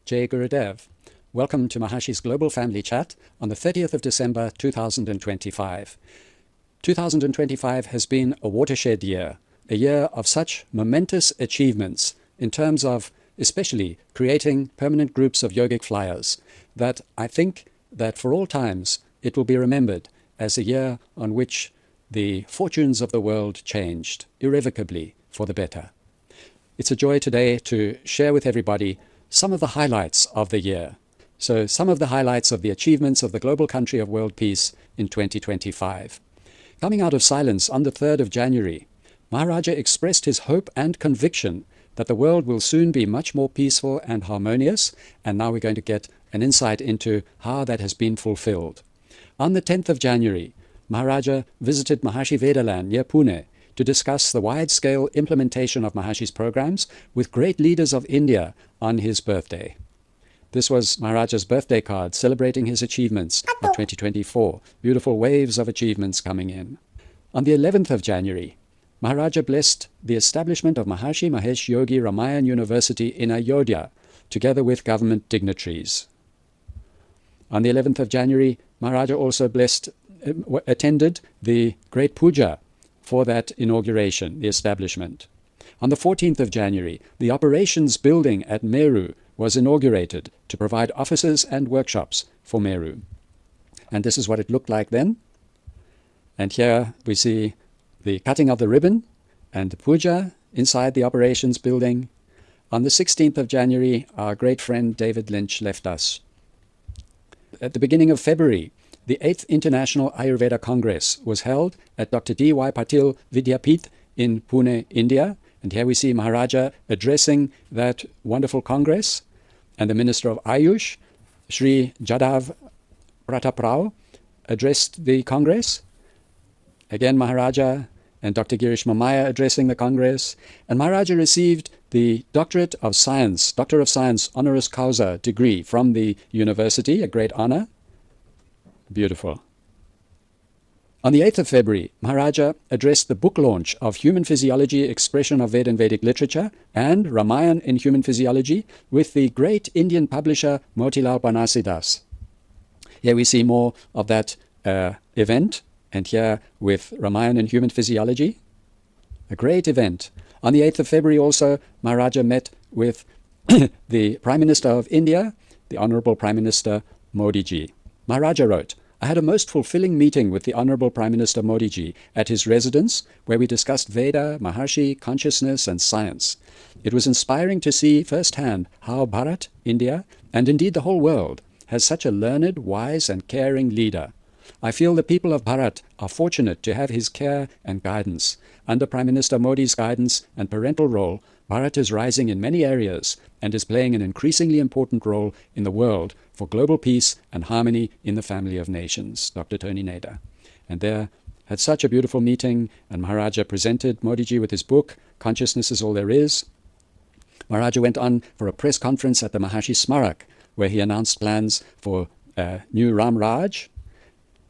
Jai Gurudev. Welcome to Mahashi's Global Family Chat on the 30th of December 2025. 2025 has been a watershed year, a year of such momentous achievements in terms of especially creating permanent groups of yogic flyers, that I think that for all times it will be remembered as a year on which the fortunes of the world changed irrevocably for the better. It's a joy today to share with everybody some of the highlights of the year. So some of the highlights of the achievements of the global country of world peace in 2025. Coming out of silence on the 3rd of January, Maharaja expressed his hope and conviction that the world will soon be much more peaceful and harmonious, and now we're going to get an insight into how that has been fulfilled. On the 10th of January, Maharaja visited Maharshi Vedaland near Pune to discuss the wide-scale implementation of Mahashi's programs with great leaders of India on his birthday. This was Maharaja's birthday card celebrating his achievements of 2024. Beautiful waves of achievements coming in. On the 11th of January, Maharaja blessed the establishment of Maharshi Mahesh Yogi Ramayan University in Ayodhya, together with government dignitaries. On the 11th of January, Maharaja also attended the great puja for that inauguration, the establishment. On the 14th of January, the operations building at Meru was inaugurated to provide offices and workshops for Meru. And this is what it looked like then. And here we see the cutting of the ribbon and the puja inside the operations building. On the 16th of January, our great friend David Lynch left us. At the beginning of February, the 8th International Ayurveda Congress was held at Dr. D.Y. Patil Vidyapith in Pune, India. And here we see Maharaja addressing that wonderful Congress. And the Minister of Ayush, Sri Jadav Prataprao, addressed the Congress. Again, Maharaja and Dr. Girish Mamaya addressing the Congress. And Maharaja received the Doctor of Science honoris causa degree from the university, a great honor. Beautiful. On the 8th of February, Maharaja addressed the book launch of Human Physiology, Expression of Veda and Vedic Literature, and Ramayan in Human Physiology with the great Indian publisher Motilal Banarsidass. Here we see more of that event, and here with Ramayan in Human Physiology. A great event. On the 8th of February also, Maharaja met with the Prime Minister of India, the Honorable Prime Minister Modi ji. Maharaja wrote, I had a most fulfilling meeting with the Honorable Prime Minister Modi ji at his residence, where we discussed Veda, Maharshi, consciousness and science. It was inspiring to see firsthand how Bharat, India, and indeed the whole world, has such a learned, wise and caring leader. I feel the people of Bharat are fortunate to have his care and guidance. Under Prime Minister Modi's guidance and parental role, Bharat is rising in many areas and is playing an increasingly important role in the world for global peace and harmony in the family of nations. Dr. Tony Nader. And there had such a beautiful meeting, and Maharaja presented Modi ji with his book, Consciousness is All There Is. Maharaja went on for a press conference at the Maharshi Smarak, where he announced plans for new Ram Raj.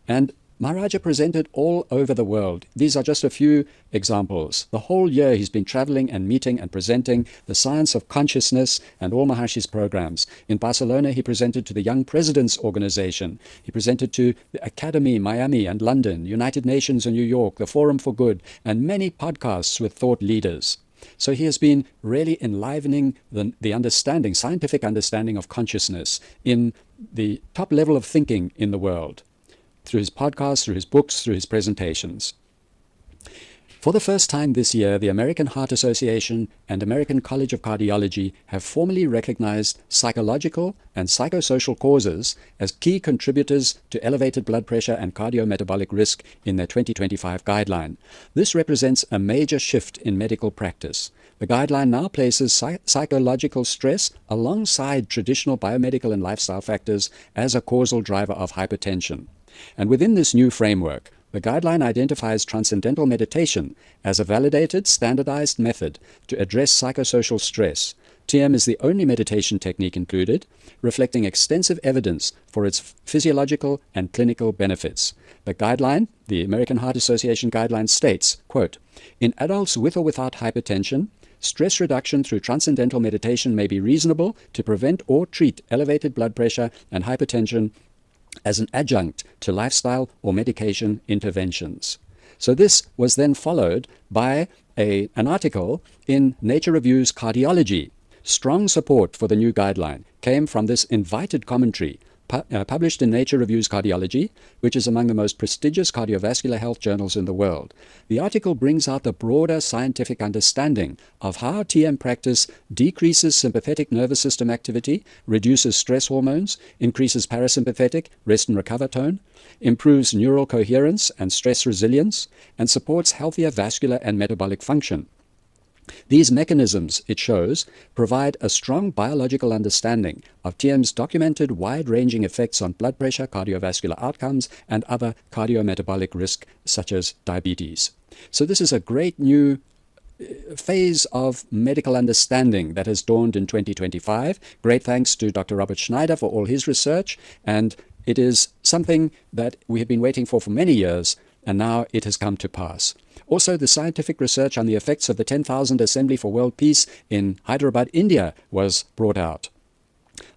And Maharaja presented all over the world. These are just a few examples. The whole year he's been traveling and meeting and presenting the science of consciousness and all Maharshi's programs. In Barcelona, he presented to the Young Presidents Organization. He presented to the Academy, Miami and London, United Nations in New York, the Forum for Good, and many podcasts with thought leaders. So he has been really enlivening the understanding, scientific understanding of consciousness in the top level of thinking in the world, through his podcasts, through his books, through his presentations. For the first time this year, the American Heart Association and American College of Cardiology have formally recognized psychological and psychosocial causes as key contributors to elevated blood pressure and cardiometabolic risk in their 2025 guideline. This represents a major shift in medical practice. The guideline now places psychological stress alongside traditional biomedical and lifestyle factors as a causal driver of hypertension. And within this new framework, the guideline identifies transcendental meditation as a validated, standardized method to address psychosocial stress. TM is the only meditation technique included, reflecting extensive evidence for its physiological and clinical benefits. The guideline, the American Heart Association guideline states, quote, in adults with or without hypertension, stress reduction through transcendental meditation may be reasonable to prevent or treat elevated blood pressure and hypertension as an adjunct to lifestyle or medication interventions. So this was then followed by an article in Nature Review's Cardiology. Strong support for the new guideline came from this invited commentary published in Nature Review's Cardiology, which is among the most prestigious cardiovascular health journals in the world. The article brings out the broader scientific understanding of how TM practice decreases sympathetic nervous system activity, reduces stress hormones, increases parasympathetic rest and recover tone, improves neural coherence and stress resilience, and supports healthier vascular and metabolic function. These mechanisms, it shows, provide a strong biological understanding of TM's documented wide-ranging effects on blood pressure, cardiovascular outcomes, and other cardiometabolic risk, such as diabetes. So this is a great new phase of medical understanding that has dawned in 2025. Great thanks to Dr. Robert Schneider for all his research, and it is something that we have been waiting for many years, and now it has come to pass. Also, the scientific research on the effects of the 10,000 Assembly for World Peace in Hyderabad, India was brought out.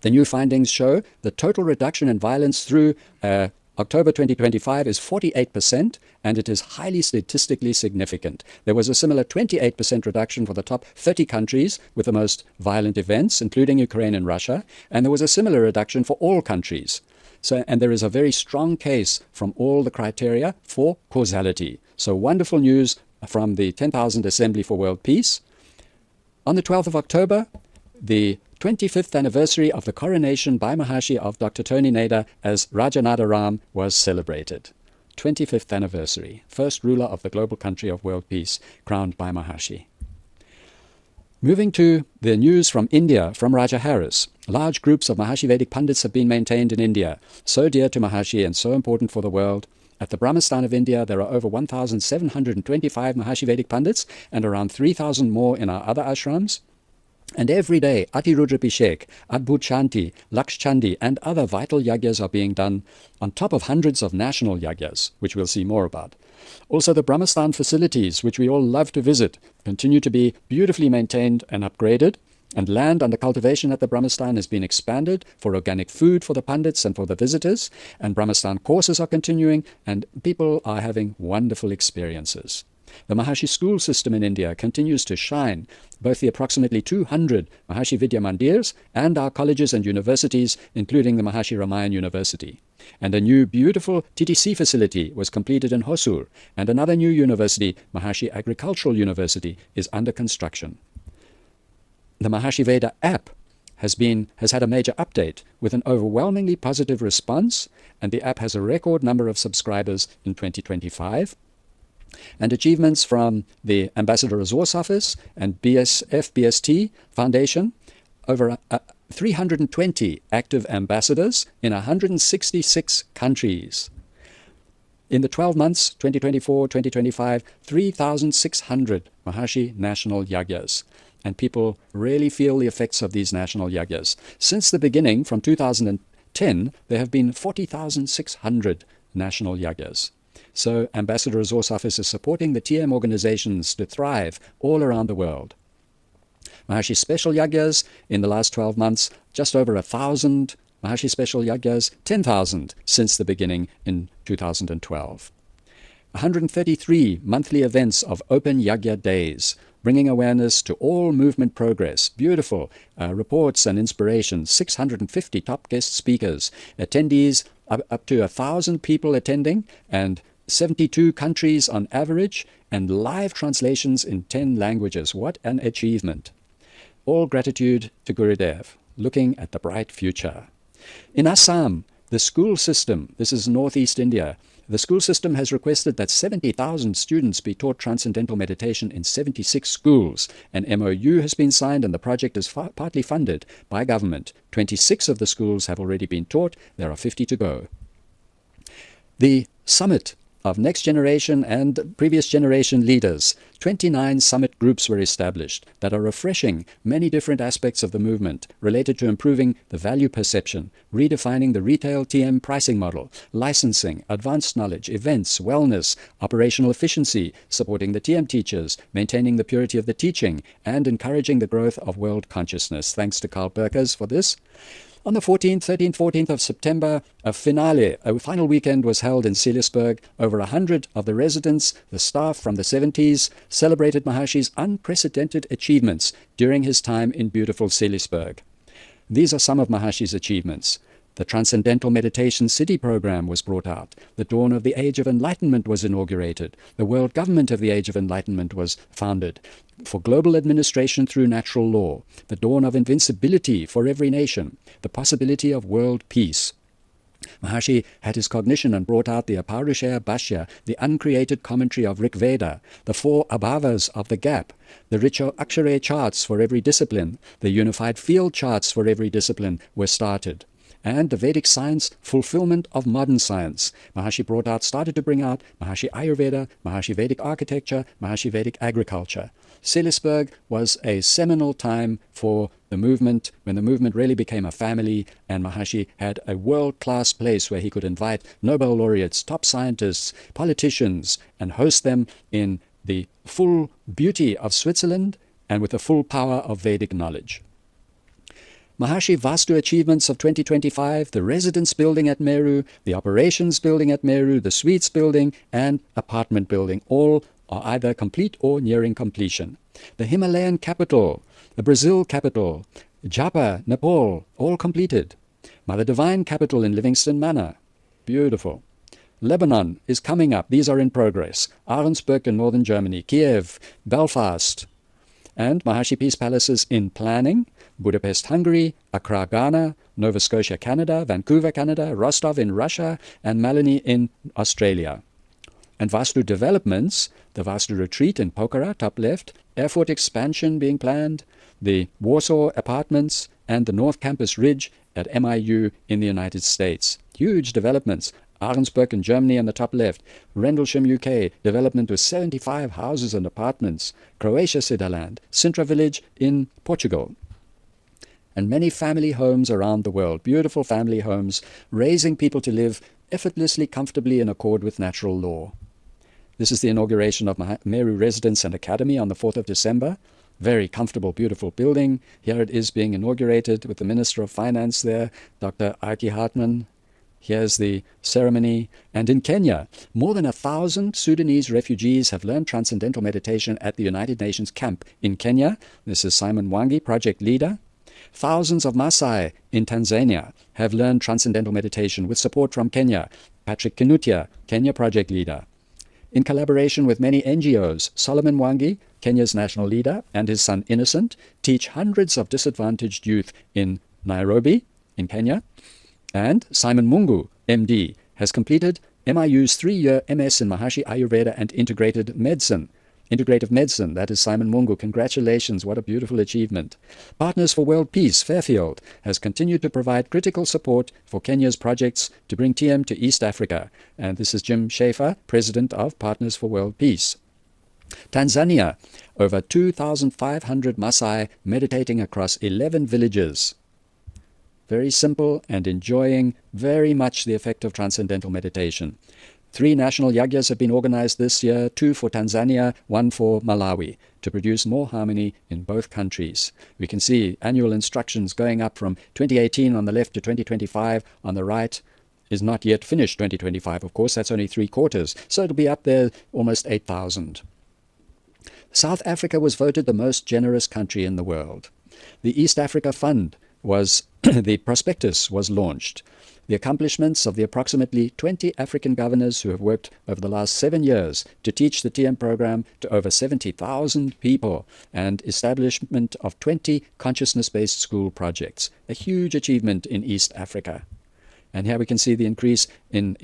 The new findings show the total reduction in violence through October 2025 is 48%, and it is highly statistically significant. There was a similar 28% reduction for the top 30 countries with the most violent events, including Ukraine and Russia, and there was a similar reduction for all countries. And there is a very strong case from all the criteria for causality. So wonderful news from the 10,000 Assembly for World Peace. On the 12th of October, the 25th anniversary of the coronation by Maharshi of Dr. Tony Nader as Rajanada Ram was celebrated. 25th anniversary, first ruler of the global country of world peace, crowned by Maharshi. Moving to the news from India, from Raja Harris. Large groups of Maharshi Vedic Pandits have been maintained in India, so dear to Maharshi and so important for the world. At the Brahmastan of India, there are over 1,725 Maharshi Vedic Pandits and around 3,000 more in our other ashrams. And every day, Ati Rudrabhishek, Adbhut Shanti, Laksh Chandi, and other vital yagyas are being done on top of hundreds of national yagyas, which we'll see more about. Also, the Brahmastan facilities, which we all love to visit, continue to be beautifully maintained and upgraded, and land under cultivation at the Brahmastan has been expanded for organic food for the Pandits and for the visitors, and Brahmastan courses are continuing, and people are having wonderful experiences. The Maharshi school system in India continues to shine, both the approximately 200 Maharshi Vidya Mandirs and our colleges and universities, including the Maharshi Ramayan University. And a new beautiful TTC facility was completed in Hosur, and another new university, Maharshi Agricultural University, is under construction. The Maharshi Veda app has had a major update with an overwhelmingly positive response, and the app has a record number of subscribers in 2025. And achievements from the Ambassador Resource Office and BST Foundation, over 320 active ambassadors in 166 countries. In the 12 months, 2024-2025, 3,600 Maharshi national yagyas. And people really feel the effects of these national yagyas. Since the beginning, from 2010, there have been 40,600 national yagyas. So Ambassador Resource Office is supporting the TM organizations to thrive all around the world. Maharshi Special Yagyas in the last 12 months, just over 1,000 Maharshi Special Yagyas, 10,000 since the beginning in 2012. 133 monthly events of open Yagya days, bringing awareness to all movement progress. Beautiful reports and inspirations. 650 top guest speakers, attendees up to 1,000 people attending, and 72 countries on average, and live translations in 10 languages. What an achievement. All gratitude to Gurudev, looking at the bright future. In Assam, the school system, this is northeast India, the school system has requested that 70,000 students be taught transcendental meditation in 76 schools. An MOU has been signed and the project is partly funded by government. 26 of the schools have already been taught. There are 50 to go. The summit of next generation and previous generation leaders 29 summit groups were established that are refreshing many different aspects of the movement related to improving the value perception, redefining the retail TM pricing model, licensing, advanced knowledge, events, wellness, operational efficiency, supporting the TM teachers, maintaining the purity of the teaching, and encouraging the growth of world consciousness. Thanks to Karl Perkers for this. On the 14th, 13th, 14th of September, a final weekend was held in Seelisberg. Over 100 of the residents, the staff from the 70s, celebrated Maharshi's unprecedented achievements during his time in beautiful Seelisberg. These are some of Maharshi's achievements. The Transcendental Meditation City program was brought out. The dawn of the Age of Enlightenment was inaugurated. The World Government of the Age of Enlightenment was founded for global administration through natural law. The dawn of invincibility for every nation. The possibility of world peace. Maharshi had his cognition and brought out the Aparushaya Bhashya, the uncreated commentary of Rig Veda, the 4 abhavas of the gap, the ritual Akshare charts for every discipline, the unified field charts for every discipline were started. And the Vedic science fulfillment of modern science. Maharshi started to bring out Maharshi Ayurveda, Maharshi Vedic architecture, Maharshi Vedic agriculture. Seelisberg was a seminal time for the movement, when the movement really became a family, and Maharshi had a world-class place where he could invite Nobel laureates, top scientists, politicians, and host them in the full beauty of Switzerland and with the full power of Vedic knowledge. Maharshi Vastu achievements of 2025, the residence building at Meru, the operations building at Meru, the suites building, and apartment building, all are either complete or nearing completion. The Himalayan capital, the Brazil capital, Japa, Nepal, all completed. Mother Divine capital in Livingston Manor, beautiful. Lebanon is coming up, these are in progress. Ahrensburg in northern Germany, Kiev, Belfast, and Maharshi Peace Palaces in planning. Budapest, Hungary, Accra, Ghana, Nova Scotia, Canada, Vancouver, Canada, Rostov in Russia, and Malini in Australia. And Vastu developments, the Vastu retreat in Pokhara, top left, airport expansion being planned, the Warsaw apartments, and the North Campus Ridge at MIU in the United States. Huge developments. Ahrensburg in Germany on the top left, Rendlesham, UK, development with 75 houses and apartments, Croatia, Cedaland, Sintra Village in Portugal. And many family homes around the world, beautiful family homes, raising people to live effortlessly, comfortably in accord with natural law. This is the inauguration of Meru Residence and Academy on the 4th of December. Very comfortable, beautiful building. Here it is being inaugurated with the Minister of Finance there, Dr. Arki Hartman. Here's the ceremony. And in Kenya, more than 1,000 Sudanese refugees have learned transcendental meditation at the United Nations camp in Kenya. This is Simon Mwangi, project leader. Thousands of Maasai in Tanzania have learned transcendental meditation with support from Kenya. Patrick Kinutia, Kenya project leader. In collaboration with many NGOs, Solomon Mwangi, Kenya's national leader, and his son Innocent teach hundreds of disadvantaged youth in Nairobi, in Kenya. And Simon Mungu, MD, has completed MIU's 3-year MS in Maharshi Ayurveda and Integrative Medicine. That is Simon Mungu. Congratulations, what a beautiful achievement. Partners for World Peace, Fairfield, has continued to provide critical support for Kenya's projects to bring TM to East Africa. And this is Jim Schaefer, President of Partners for World Peace. Tanzania, over 2,500 Maasai meditating across 11 villages. Very simple and enjoying very much the effect of transcendental meditation. 3 national yagyas have been organized this year, 2 for Tanzania, 1 for Malawi, to produce more harmony in both countries. We can see annual instructions going up from 2018 on the left to 2025 on the right. Is not yet finished 2025, of course, that's only 3 quarters, so it'll be up there almost 8,000. South Africa was voted the most generous country in the world. The East Africa Fund was, the prospectus was launched. The accomplishments of the approximately 20 African governors who have worked over the last 7 years to teach the TM program to over 70,000 people, and establishment of 20 consciousness-based school projects. A huge achievement in East Africa. And here we can see the increase in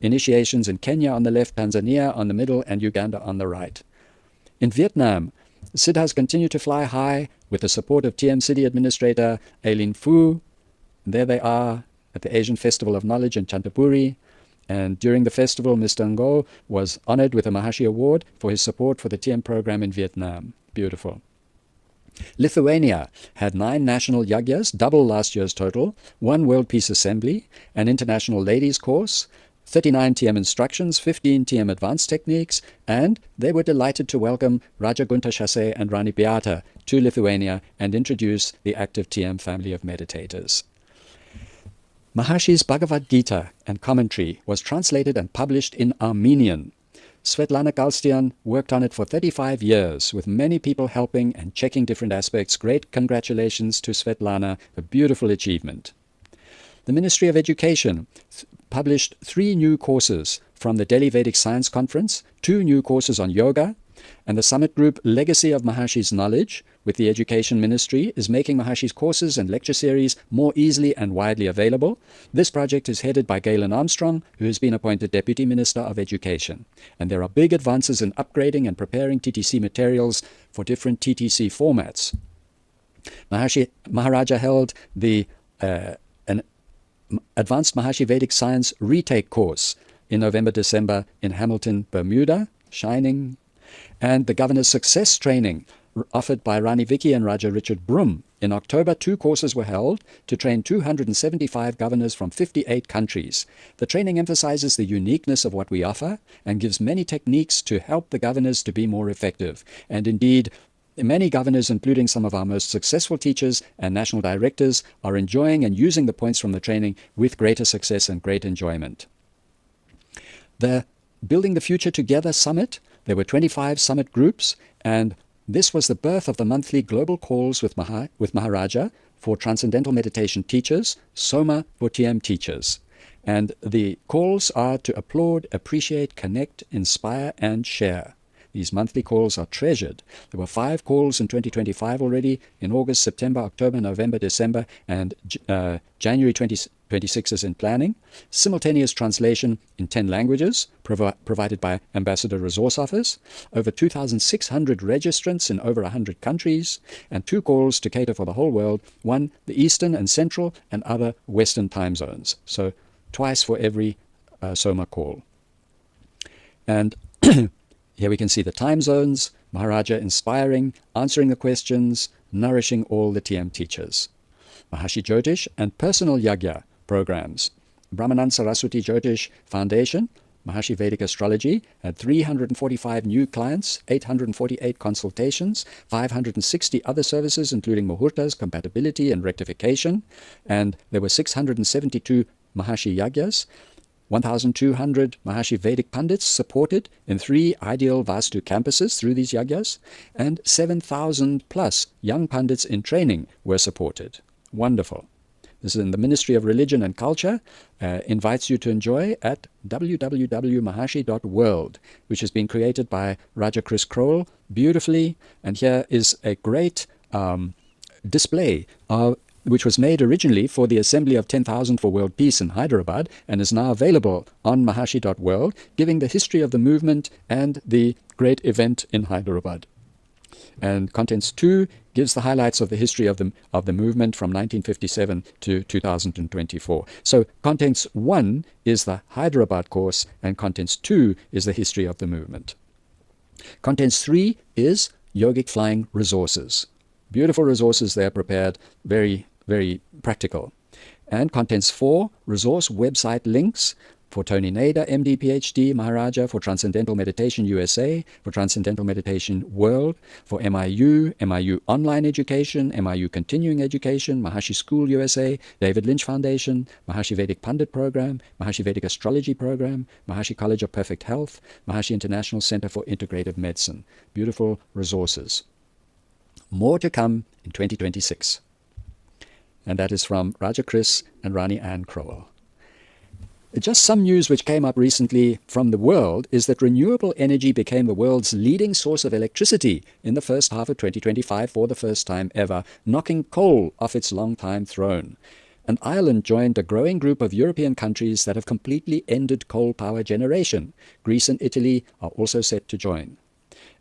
initiations in Kenya on the left, Tanzania on the middle, and Uganda on the right. In Vietnam, siddhas continue to fly high with the support of TM City Administrator Aileen Phu. And there they are at the Asian Festival of Knowledge in Chantapuri. And during the festival, Mr. Ngo was honored with a Maharshi Award for his support for the TM program in Vietnam. Beautiful. Lithuania had 9 national yagyas, double last year's total, 1 World Peace Assembly, an international ladies course, 39 TM instructions, 15 TM advanced techniques, and they were delighted to welcome Raja Gunta Shase and Rani Beata to Lithuania and introduce the active TM family of meditators. Maharshi's Bhagavad Gita and commentary was translated and published in Armenian. Svetlana Galstian worked on it for 35 years, with many people helping and checking different aspects. Great congratulations to Svetlana, a beautiful achievement. The Ministry of Education published 3 new courses from the Delhi Vedic Science Conference, 2 new courses on yoga, and the summit group Legacy of Maharshi's Knowledge with the Education Ministry is making Maharshi's courses and lecture series more easily and widely available. This project is headed by Galen Armstrong, who has been appointed Deputy Minister of Education. And there are big advances in upgrading and preparing TTC materials for different TTC formats. Maharaja held the an Advanced Maharshi Vedic Science Retake course in November-December in Hamilton, Bermuda, shining, and the Governor's Success Training offered by Rani Vicky and Raja Richard Broom. In October, 2 courses were held to train 275 governors from 58 countries. The training emphasizes the uniqueness of what we offer and gives many techniques to help the governors to be more effective. And indeed, many governors, including some of our most successful teachers and national directors, are enjoying and using the points from the training with greater success and great enjoyment. The Building the Future Together Summit, there were 25 summit groups, and this was the birth of the monthly global calls with Maharaja for Transcendental Meditation teachers, Soma for TM teachers. And the calls are to applaud, appreciate, connect, inspire, and share. These monthly calls are treasured. There were 5 calls in 2025 already, in August, September, October, November, December, and January 2026 is in planning. Simultaneous translation in 10 languages, provided by Ambassador Resource Office. Over 2,600 registrants in over 100 countries, and 2 calls to cater for the whole world, one the Eastern and Central and other Western time zones. So twice for every Soma call. And here we can see the time zones, Maharaja inspiring, answering the questions, nourishing all the TM teachers. Maharshi Jyotish and personal yagya programs. Brahmanand Saraswati Jyotish Foundation, Maharshi Vedic Astrology, had 345 new clients, 848 consultations, 560 other services, including muhurtas, compatibility, and rectification. And there were 672 Maharshi Yagyas, 1,200 Maharshi Vedic Pandits supported in 3 ideal Vastu campuses through these yagyas, and 7,000 plus young Pandits in training were supported. Wonderful. This is in the Ministry of Religion and Culture, invites you to enjoy at www.maharshi.world, which has been created by Raja Chris Kroll beautifully. And here is a great display which was made originally for the Assembly of 10,000 for World Peace in Hyderabad and is now available on maharshi.world, giving the history of the movement and the great event in Hyderabad. And Contents 2 gives the highlights of the history of the movement from 1957 to 2024. So Contents 1 is the Hyderabad course, and Contents 2 is the history of the movement. Contents 3 is yogic flying resources. Beautiful resources there prepared, very, very practical. And Contents 4, resource website links for Tony Nader, MD, PhD, Maharaja, for Transcendental Meditation USA, for Transcendental Meditation World, for MIU, MIU Online Education, MIU Continuing Education, Maharshi School USA, David Lynch Foundation, Maharshi Vedic Pandit Program, Maharshi Vedic Astrology Program, Maharshi College of Perfect Health, Maharshi International Center for Integrative Medicine. Beautiful resources. More to come in 2026. And that is from Raja Chris and Rani Ann Crowell. Just some news which came up recently from the world is that renewable energy became the world's leading source of electricity in the first half of 2025 for the first time ever, knocking coal off its long-time throne. And Ireland joined a growing group of European countries that have completely ended coal power generation. Greece and Italy are also set to join.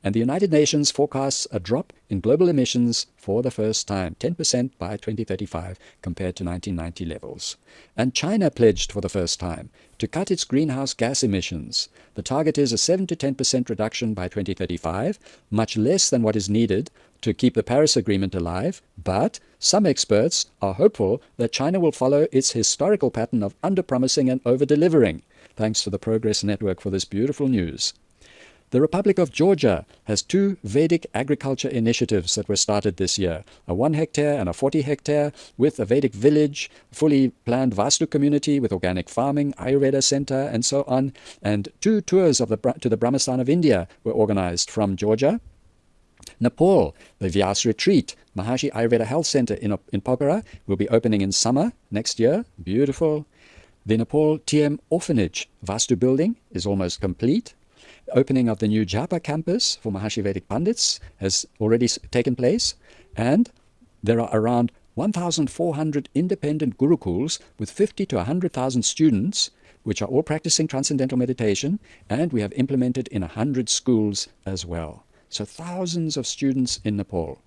And the United Nations forecasts a drop in global emissions for the first time, 10% by 2035 compared to 1990 levels. And China pledged for the first time to cut its greenhouse gas emissions. The target is a 7 to 10% reduction by 2035, much less than what is needed to keep the Paris Agreement alive, but some experts are hopeful that China will follow its historical pattern of under-promising and over-delivering. Thanks to the Progress Network for this beautiful news. The Republic of Georgia has 2 Vedic agriculture initiatives that were started this year, a 1 hectare and a 40 hectare, with a Vedic village, fully planned Vastu community with organic farming, Ayurveda center, and so on. And 2 tours to the Brahmastan of India were organized from Georgia. Nepal, the Vyas Retreat, Maharshi Ayurveda Health Center in Pokhara will be opening in summer next year. Beautiful. The Nepal TM Orphanage Vastu building is almost complete. The opening of the new Japa campus for Maharshi Vedic Pandits has already taken place. And there are around 1,400 independent gurukuls with 50 to 100,000 students, which are all practicing transcendental meditation, and we have implemented in 100 schools as well. So thousands of students in Nepal.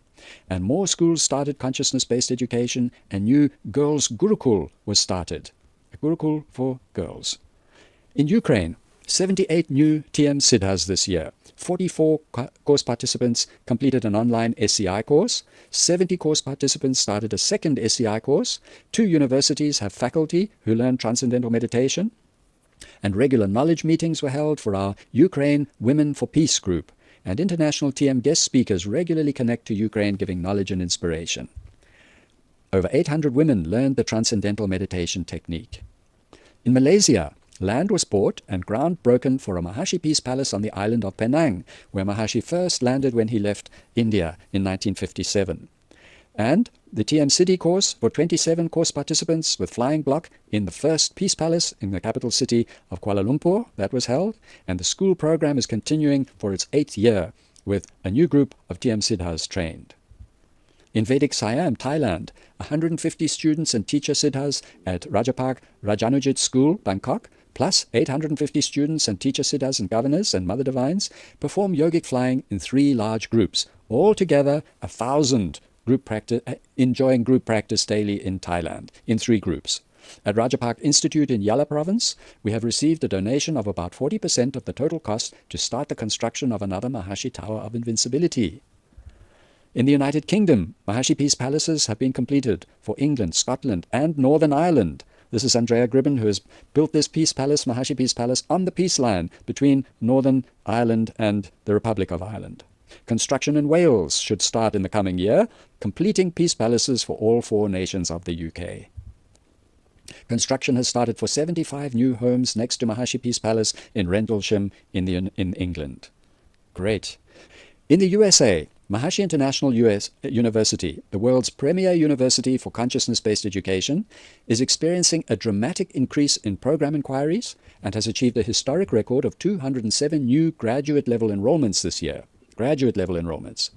And more schools started consciousness-based education, and new girls' Gurukul was started. A Gurukul for girls. In Ukraine, 78 new TM Siddhas this year. 44 course participants completed an online SCI course. 70 course participants started a second SCI course. 2 universities have faculty who learn transcendental meditation. And regular knowledge meetings were held for our Ukraine Women for Peace group. And international TM guest speakers regularly connect to Ukraine, giving knowledge and inspiration. Over 800 women learned the transcendental meditation technique. In Malaysia, land was bought and ground broken for a Maharshi Peace Palace on the island of Penang, where Maharshi first landed when he left India in 1957. And the TM City course for 27 course participants with flying block in the first Peace Palace in the capital city of Kuala Lumpur, that was held. And the school program is continuing for its 8th year with a new group of TM Siddhas trained. In Vedic Siam, Thailand, 150 students and teacher Siddhas at Rajapark Rajanujit School, Bangkok, plus 850 students and teacher Siddhas and governors and mother divines perform yogic flying in 3 large groups. Altogether, 1,000 enjoying group practice daily in Thailand, in 3 groups. At Rajapark Institute in Yala province, we have received a donation of about 40% of the total cost to start the construction of another Maharshi Tower of Invincibility. In the United Kingdom, Maharshi Peace Palaces have been completed for England, Scotland, and Northern Ireland. This is Andrea Gribben, who has built this Peace Palace, Maharshi Peace Palace, on the peace line between Northern Ireland and the Republic of Ireland. Construction in Wales should start in the coming year, completing peace palaces for all 4 nations of the UK. Construction has started for 75 new homes next to Maharshi Peace Palace in Rendlesham in England. Great. In the USA, Maharshi International University, the world's premier university for consciousness-based education, is experiencing a dramatic increase in program inquiries and has achieved a historic record of 207 new graduate-level enrollments this year. Graduate-level enrollments.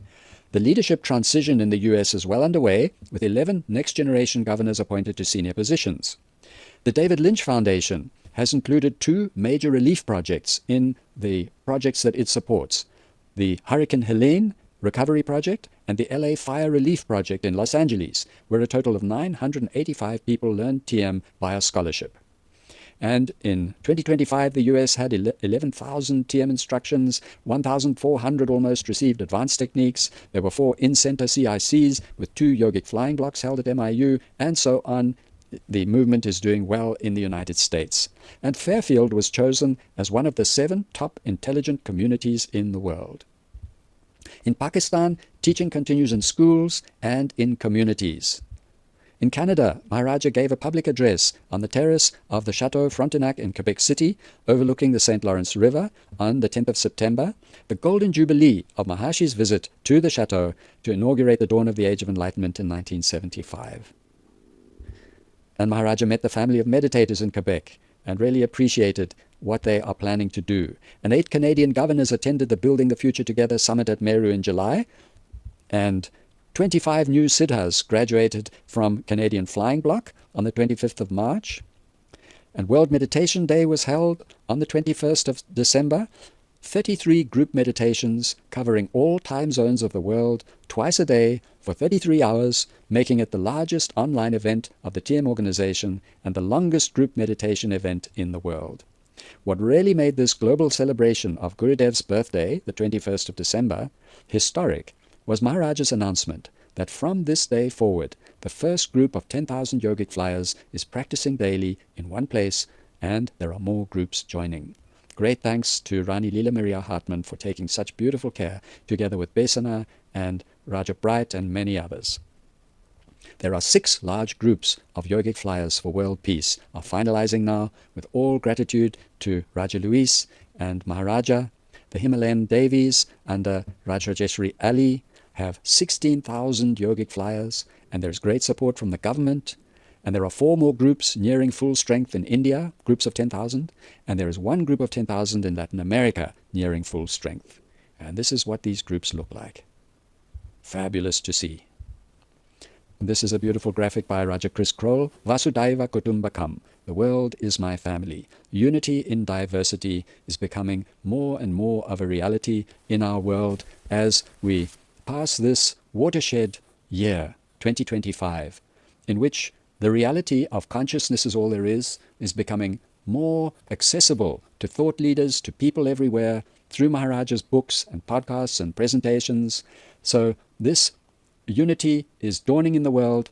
The leadership transition in the US is well underway, with 11 next-generation governors appointed to senior positions. The David Lynch Foundation has included 2 major relief projects in the projects that it supports. The Hurricane Helene Recovery Project and the LA Fire Relief Project in Los Angeles, where a total of 985 people learned TM via scholarship. And in 2025, the US had 11,000 TM instructions, 1,400 almost received advanced techniques. There were 4 in-center CICs with 2 yogic flying blocks held at MIU, and so on. The movement is doing well in the United States. And Fairfield was chosen as one of the 7 top intelligent communities in the world. In Pakistan, teaching continues in schools and in communities. In Canada, Maharaja gave a public address on the terrace of the Chateau Frontenac in Quebec City, overlooking the St. Lawrence River, on the 10th of September, the Golden Jubilee of Maharshi's visit to the chateau to inaugurate the dawn of the Age of Enlightenment in 1975. And Maharaja met the family of meditators in Quebec and really appreciated what they are planning to do. And 8 Canadian governors attended the Building the Future Together summit at Meru in July, and 25 new Siddhas graduated from Canadian Flying Block on the 25th of March. And World Meditation Day was held on the 21st of December. 33 group meditations covering all time zones of the world twice a day for 33 hours, making it the largest online event of the TM organization and the longest group meditation event in the world. What really made this global celebration of Gurudev's birthday, the 21st of December, historic was Maharaja's announcement that from this day forward, the first group of 10,000 yogic flyers is practicing daily in one place, and there are more groups joining. Great thanks to Rani Leela Maria Hartmann for taking such beautiful care, together with Besana and Raja Bright and many others. There are 6 large groups of yogic flyers for world peace, are finalizing now, with all gratitude to Raja Luis and Maharaja. The Himalayan Devis under Rajrajeshwari Ali have 16,000 yogic flyers, and there's great support from the government. And there are 4 more groups nearing full strength in India, groups of 10,000, and there is 1 group of 10,000 in Latin America nearing full strength. And this is what these groups look like. Fabulous to see. This is a beautiful graphic by Raja Chris Kroll. Vasudhaiva Kutumbakam. The world is my family. Unity in diversity is becoming more and more of a reality in our world as we pass this watershed year, 2025, in which the reality of consciousness is all there is becoming more accessible to thought leaders, to people everywhere, through Maharaja's books and podcasts and presentations. So this unity is dawning in the world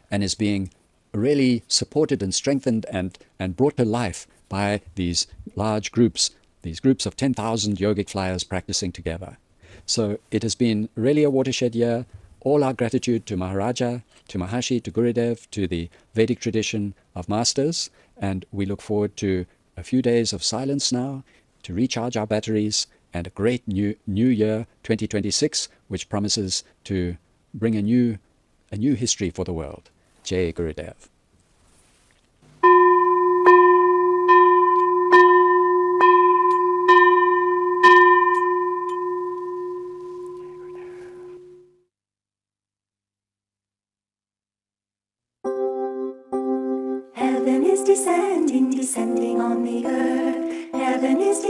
and is being really supported and strengthened and brought to life by these large groups, these groups of 10,000 yogic flyers practicing together. So it has been really a watershed year. All our gratitude to Maharaja, to Maharshi, to Gurudev, to the Vedic tradition of masters, and we look forward to a few days of silence now to recharge our batteries and a great new year, 2026, which promises to bring a new history for the world. Jai Gurudev.